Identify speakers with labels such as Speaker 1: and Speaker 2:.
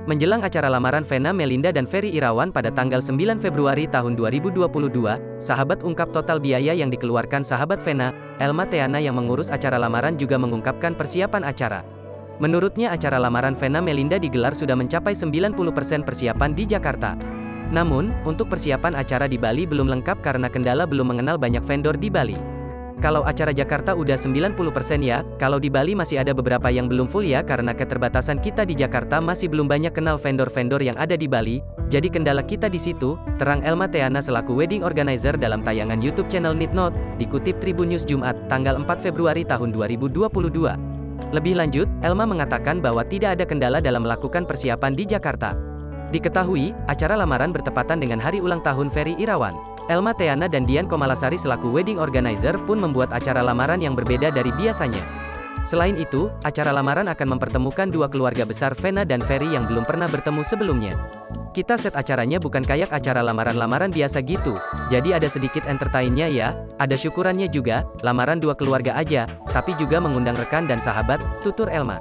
Speaker 1: Menjelang acara lamaran Vena Melinda dan Ferry Irawan pada tanggal 9 Februari tahun 2022, sahabat ungkap total biaya yang dikeluarkan sahabat Vena, Elma Theana yang mengurus acara lamaran juga mengungkapkan persiapan acara. Menurutnya acara lamaran Vena Melinda digelar sudah mencapai 90% persiapan di Jakarta. Namun, untuk persiapan acara di Bali belum lengkap karena kendala belum mengenal banyak vendor di Bali. Kalau acara Jakarta udah 90% ya, kalau di Bali masih ada beberapa yang belum full ya karena keterbatasan kita di Jakarta masih belum banyak kenal vendor-vendor yang ada di Bali, jadi kendala kita di situ, terang Elma Theana selaku wedding organizer dalam tayangan YouTube channel Nitnote, dikutip Tribun News Jumat, tanggal 4 Februari tahun 2022. Lebih lanjut, Elma mengatakan bahwa tidak ada kendala dalam melakukan persiapan di Jakarta. Diketahui, acara lamaran bertepatan dengan hari ulang tahun Ferry Irawan. Elma Theana dan Dian Komalasari selaku wedding organizer pun membuat acara lamaran yang berbeda dari biasanya. Selain itu, acara lamaran akan mempertemukan dua keluarga besar Vena dan Ferry yang belum pernah bertemu sebelumnya. Kita set acaranya bukan kayak acara lamaran-lamaran biasa gitu, jadi ada sedikit entertainnya ya, ada syukurannya juga, lamaran dua keluarga aja, tapi juga mengundang rekan dan sahabat, tutur Elma.